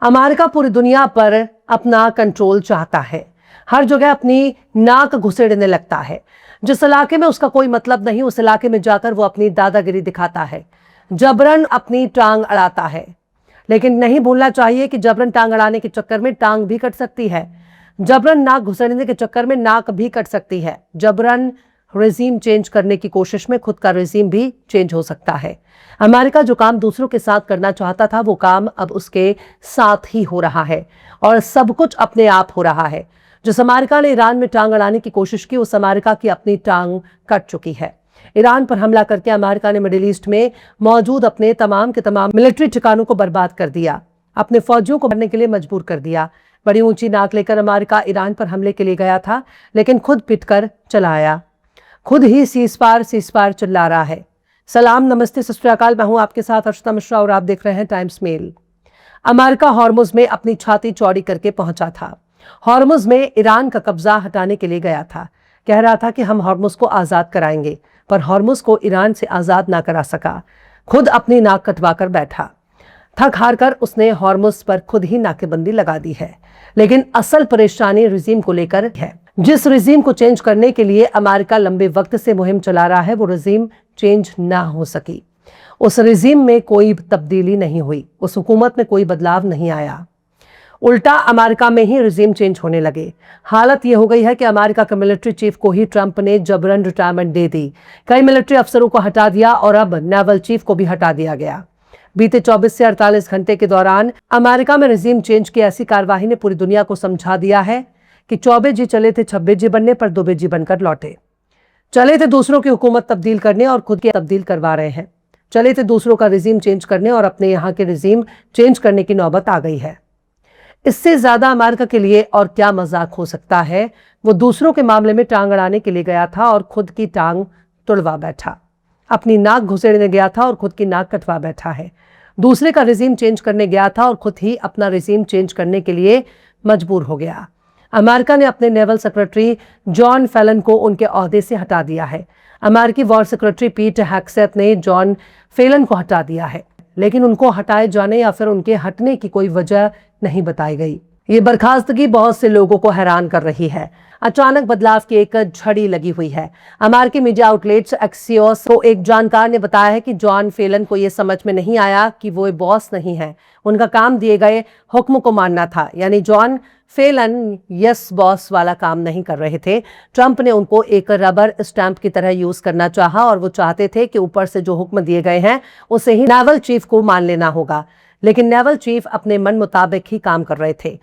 America पूरी दुनिया पर अपना कंट्रोल चाहता है। हर जगह अपनी नाक घुसेड़ने लगता है। जिस इलाके में उसका कोई मतलब नहीं, उस इलाके में जाकर वो अपनी दादागिरी दिखाता है, जबरन अपनी टांग अड़ाता है। लेकिन नहीं भूलना चाहिए कि जबरन टांग अड़ाने के चक्कर में टांग भी कट सकती है। जबरन नाक घुसेड़ने के चक्कर में नाक भी कट सकती है। जबरन रेजीम चेंज करने की कोशिश में खुद का रेजीम भी चेंज हो सकता है। अमेरिका जो काम दूसरों के साथ करना चाहता था, वो काम अब उसके साथ ही हो रहा है और सब कुछ अपने आप हो रहा है। जिस अमेरिका ने ईरान में टांग अड़ाने की कोशिश की, उस अमेरिका की अपनी टांग कट चुकी है। ईरान पर हमला करके अमेरिका ने मिडिल ईस्ट में मौजूद अपने तमाम के तमाम मिलिट्री ठिकानों को बर्बाद कर दिया, अपने फौजियों को मरने के लिए मजबूर कर दिया। बड़ी ऊंची नाक लेकर अमेरिका ईरान पर हमले के लिए गया था, लेकिन खुद पिटकर चला आया। खुद ही सीज़फायर चिल्ला रहा है। सलाम, नमस्ते, सत श्री अकाल। मैं हूं आपके साथ अर्चना मिश्रा और आप देख रहे हैं टाइम्स मेल। अमेरिका हॉर्मुज में अपनी छाती चौड़ी करके पहुंचा था। हॉर्मुज में ईरान का कब्जा हटाने के लिए गया था। कह रहा था कि हम हॉर्मुज को आजाद कराएंगे, पर हॉर्मुज को ईरान से आजाद ना करा सका। खुद अपनी नाक कटवा कर बैठा। थक हार कर उसने हॉर्मुज पर खुद ही नाकेबंदी लगा दी है। लेकिन असल परेशानी रिजीम को लेकर है। जिस रिजीम को चेंज करने के लिए अमेरिका लंबे वक्त से मुहिम चला रहा है, वो रिजीम चेंज ना हो सकी। उस रिजीम में कोई तब्दीली नहीं हुई, उस हुकूमत में कोई बदलाव नहीं आया। उल्टा अमेरिका में ही रिजीम चेंज होने लगे। हालत यह हो गई है कि अमेरिका के मिलिट्री चीफ को ही ट्रंप ने जबरन रिटायरमेंट दे दी। कई मिलिट्री अफसरों को हटा दिया और अब नेवल चीफ को भी हटा दिया गया। बीते 24 से 48 घंटे के दौरान अमेरिका में रिजीम चेंज की ऐसी कार्यवाही ने पूरी दुनिया को समझा दिया है कि 24 जी चले थे 26 जी बनने, पर 2 जी बनकर लौटे। चले थे दूसरों की हुकूमत तब्दील करने और खुद की तब्दील करवा रहे हैं। चले थे दूसरों का रिजीम चेंज करने और अपने यहाँ के रिजीम चेंज करने की नौबत आ गई है। इससे ज्यादा अमेरिका के लिए और क्या मजाक हो सकता है। वो दूसरों के मामले में टांग अड़ाने के लिए गया था और खुद की टांग तुड़वा बैठा। अपनी नाक घुसेड़ने गया था और खुद की नाक कटवा बैठा है। दूसरे का रिजीम चेंज करने गया था और खुद ही अपना रिजीम चेंज करने के लिए मजबूर हो गया। अमेरिका ने अपने नेवल सेक्रेटरी जॉन फेलन को उनके ओहदे से हटा दिया है। अमेरिकी वॉर सेक्रेटरी पीट हेग्सेथ ने जॉन फेलन को हटा दिया है, लेकिन उनको हटाए जाने या फिर उनके हटने की कोई वजह नहीं बताई गई। ये बर्खास्तगी बहुत से लोगों को हैरान कर रही है। अचानक बदलाव की एक झड़ी लगी हुई है। अमेरिकी मीडिया आउटलेट्स एक्सियोस को एक जानकार ने बताया है कि जॉन फेलन को यह समझ में नहीं आया कि वो बॉस नहीं है, उनका काम दिए गए हुक्म को मानना था। यानी जॉन फेलन यस बॉस वाला काम नहीं कर रहे थे। ट्रंप ने उनको एक रबर स्टैंप की तरह यूज करना चाहा और वो चाहते थे कि ऊपर से जो हुक्म दिए गए हैं उसे ही नेवल चीफ को मान लेना होगा। लेकिन नेवल चीफ अपने मन मुताबिक ही काम कर रहे थे।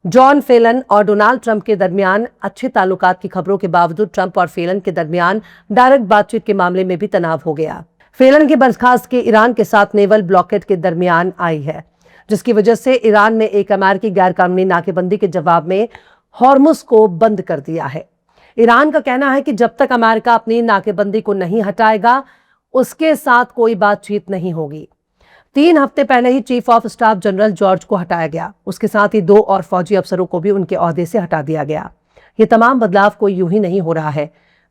जॉन फेलन और डोनाल्ड ट्रंप के दरमियान अच्छे ताल्लुकात की खबरों के बावजूद ट्रंप और फेलन के दरमियान डायरेक्ट बातचीत के मामले में भी तनाव हो गया। फेलन की बर्खास्तगी ईरान के साथ नेवल ब्लॉकेट के दरमियान आई है, जिसकी वजह से ईरान ने एक अमेरिकी गैरकानूनी नाकेबंदी के जवाब में हॉर्मुज को बंद कर दिया है। ईरान का कहना है कि जब तक अमेरिका अपनी नाकेबंदी को नहीं हटाएगा, उसके साथ कोई बातचीत नहीं होगी। 3 हफ्ते पहले ही chief of staff general George को हटाया गया। उसके साथ ही 2 और फौजी अफसरों को भी उनके ओहदे से हटा दिया गया। ये तमाम बदलाव कोई यूं ही नहीं हो रहा है।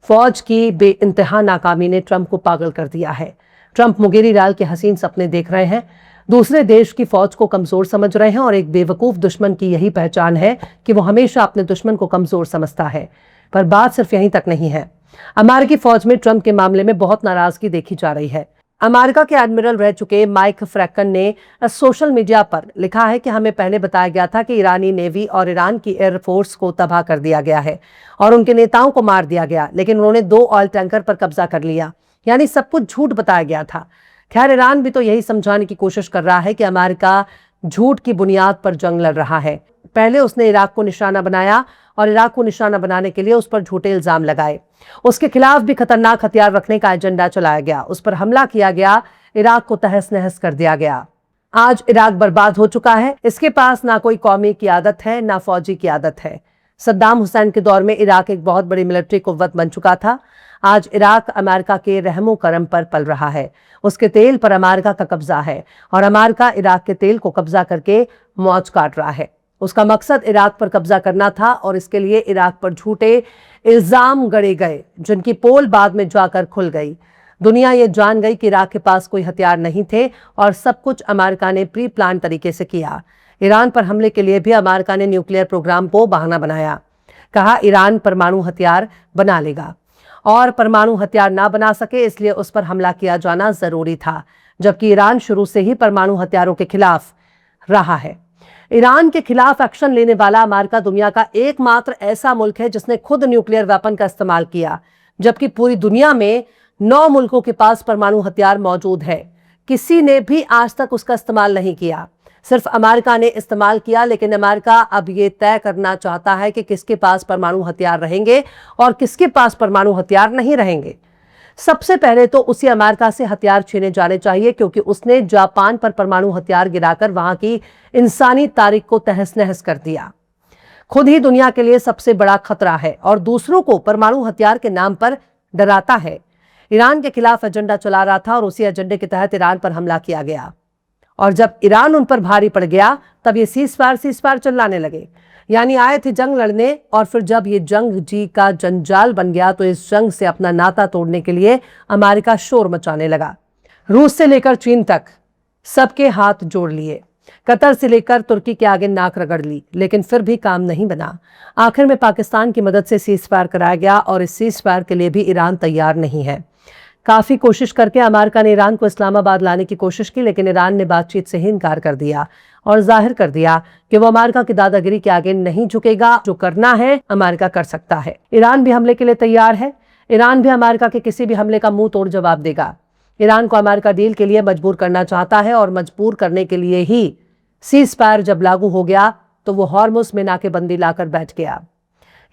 फौज की बेइंतहा नाकामी ने ट्रंप को पागल कर दिया है। ट्रंप मुगेरी लाल के हसीन सपने देख रहे हैं, दूसरे देश की फौज को कमजोर समझ रहे हैं और एक बेवकूफ दुश्मन की यही पहचान है कि वो हमेशा अपने दुश्मन को कमजोर समझता है। पर बात सिर्फ यहीं तक नहीं है। अमेरिकी फौज में ट्रंप के मामले में बहुत नाराजगी देखी जा रही है। अमेरिका के एडमिरल रह चुके माइक फ्रैकन ने सोशल मीडिया पर लिखा है कि हमें पहले बताया गया था कि ईरानी नेवी और ईरान की एयरफोर्स को तबाह कर दिया गया है और उनके नेताओं को मार दिया गया, लेकिन उन्होंने 2 ऑयल टैंकर पर कब्जा कर लिया। यानी सब कुछ झूठ बताया गया था। खैर, ईरान भी तो यही समझाने की कोशिश कर रहा है कि अमेरिका झूठ की बुनियाद पर जंग लड़ रहा है। पहले उसने इराक को निशाना बनाया और इराक को निशाना बनाने के लिए उस पर झूठे इल्जाम लगाए। उसके खिलाफ भी खतरनाक हथियार रखने का एजेंडा चलाया गया, उस पर हमला किया गया, इराक को तहस नहस कर दिया गया। आज इराक बर्बाद हो चुका है। इसके पास ना कोई कौमी क़ियादत है, ना फौजी क़ियादत है। सद्दाम हुसैन के दौर में इराक एक बहुत बड़ी मिलिट्री कुव्वत बन चुका था। आज इराक अमेरिका के रहमो करम पर पल रहा है। उसके तेल पर अमेरिका का कब्जा है और अमेरिका इराक के तेल को कब्जा करके मौज काट रहा है। उसका मकसद इराक पर कब्जा करना था और इसके लिए इराक पर झूठे इल्जाम गढ़े गए, जिनकी पोल बाद में जाकर खुल गई। दुनिया ये जान गई कि इराक के पास कोई हथियार नहीं थे और सब कुछ अमेरिका ने प्री प्लान तरीके से किया। ईरान पर हमले के लिए भी अमेरिका ने न्यूक्लियर प्रोग्राम को बहाना बनाया। कहा ईरान परमाणु हथियार बना लेगा और परमाणु हथियार ना बना सके इसलिए उस पर हमला किया जाना जरूरी था, जबकि ईरान शुरू से ही परमाणु हथियारों के खिलाफ रहा है। ईरान के खिलाफ एक्शन लेने वाला अमेरिका दुनिया का एकमात्र ऐसा मुल्क है जिसने खुद न्यूक्लियर वेपन का इस्तेमाल किया, जबकि पूरी दुनिया में 9 मुल्कों के पास परमाणु हथियार मौजूद है। किसी ने भी आज तक उसका इस्तेमाल नहीं किया, सिर्फ अमेरिका ने इस्तेमाल किया। लेकिन अमेरिका अब ये तय करना चाहता है कि किसके पास परमाणु हथियार रहेंगे और किसके पास परमाणु हथियार नहीं रहेंगे। सबसे पहले तो उसी अमेरिका से हथियार छीने जाने चाहिए, क्योंकि उसने जापान पर परमाणु हथियार गिराकर वहां की इंसानी तारीख को तहस नहस कर दिया। खुद ही दुनिया के लिए सबसे बड़ा खतरा है और दूसरों को परमाणु हथियार के नाम पर डराता है। ईरान के खिलाफ एजेंडा चला रहा था और उसी एजेंडे के तहत ईरान पर हमला किया गया, और जब ईरान उन पर भारी पड़ गया तब ये सीज़फायर चिल्लाने लगे। यानी आए थे जंग लड़ने, और फिर जब ये जंग जी का जंजाल बन गया तो इस जंग से अपना नाता तोड़ने के लिए अमेरिका शोर मचाने लगा। रूस से लेकर चीन तक सबके हाथ जोड़ लिए, कतर से लेकर तुर्की के आगे नाक रगड़ ली, लेकिन फिर भी काम नहीं बना। आखिर में पाकिस्तान की मदद से सीज़फायर कराया गया और इस सीज़फायर के लिए भी ईरान तैयार नहीं है। काफी कोशिश करके अमेरिका ने ईरान को इस्लामाबाद लाने की कोशिश की, लेकिन ईरान ने बातचीत से ही इनकार कर दिया और जाहिर कर दिया कि वो अमेरिका की दादागिरी के आगे नहीं झुकेगा। जो करना है अमेरिका कर सकता है। ईरान भी हमले के लिए तैयार है। ईरान भी अमेरिका के किसी भी हमले का मुंह तोड़ जवाब देगा। ईरान को अमेरिका डील के लिए मजबूर करना चाहता है और मजबूर करने के लिए ही सीज़फायर जब लागू हो गया तो वो हॉर्मुज़ में नाकेबंदी लाकर बैठ गया।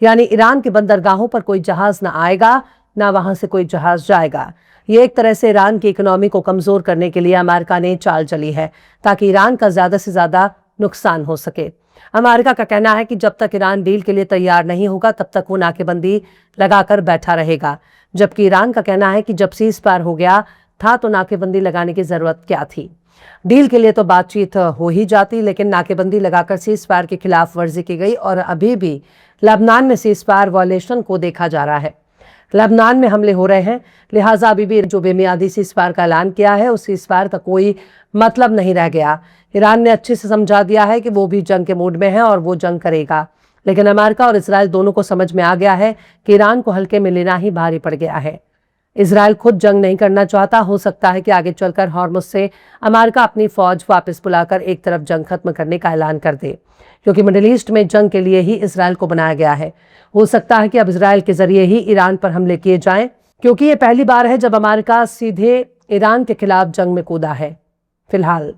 यानी ईरान के बंदरगाहों पर कोई जहाज न आएगा, ना वहां से कोई जहाज जाएगा। ये एक तरह से ईरान की इकोनॉमी को कमजोर करने के लिए अमेरिका ने चाल चली है, ताकि ईरान का ज्यादा से ज्यादा नुकसान हो सके। अमेरिका का कहना है कि जब तक ईरान डील के लिए तैयार नहीं होगा तब तक वो नाकेबंदी लगाकर बैठा रहेगा, जबकि ईरान का कहना है कि जब सीज़फायर हो गया था तो नाकेबंदी लगाने की जरूरत क्या थी। डील के लिए तो बातचीत हो ही जाती, लेकिन नाकेबंदी लगाकर सीज़फायर के खिलाफ वर्जी की गई और अभी भी लेबनान में सीज़फायर वायलेशन को देखा जा रहा है। लेबनान में हमले हो रहे हैं, लिहाजा अभी भी जो बेमियादी सीज़फायर का ऐलान किया है उस सीज़फायर का कोई मतलब नहीं रह गया। ईरान ने अच्छे से समझा दिया है कि वो भी जंग के मूड में है और वो जंग करेगा, लेकिन अमेरिका और इजराइल दोनों को समझ में आ गया है कि ईरान को हल्के में लेना ही भारी पड़ गया है। इजराइल खुद जंग नहीं करना चाहता। हो सकता है कि आगे चलकर हॉर्मुज़ से अमेरिका अपनी फौज वापस बुलाकर एक तरफ जंग खत्म करने का ऐलान कर दे, क्योंकि मिडिल ईस्ट में जंग के लिए ही इजराइल को बनाया गया है। हो सकता है कि अब इजराइल के जरिए ही ईरान पर हमले किए जाएं, क्योंकि ये पहली बार है जब अमेरिका सीधे ईरान के खिलाफ जंग में कूदा है। फिलहाल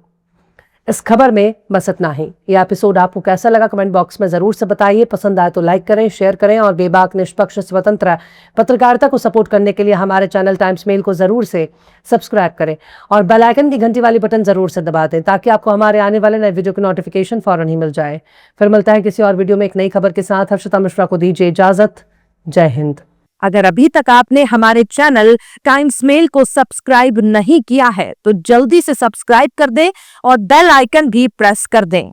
इस खबर में बस इतना ही। यह एपिसोड आपको कैसा लगा कमेंट बॉक्स में जरूर से बताइए। पसंद आए तो लाइक करें, शेयर करें और बेबाक निष्पक्ष स्वतंत्र पत्रकारिता को सपोर्ट करने के लिए हमारे चैनल टाइम्स मेल को जरूर से सब्सक्राइब करें और बेल आइकन की घंटी वाली बटन जरूर से दबा दें, ताकि आपको हमारे आने वाले नए वीडियो की नोटिफिकेशन फौरन ही मिल जाए। फिर मिलता है किसी और वीडियो में एक नई खबर के साथ। हर्षिता मिश्रा को दीजिए इजाजत। जय हिंद। अगर अभी तक आपने हमारे चैनल टाइम्स मेल को सब्सक्राइब नहीं किया है तो जल्दी से सब्सक्राइब कर दें और बेल आइकन भी प्रेस कर दें।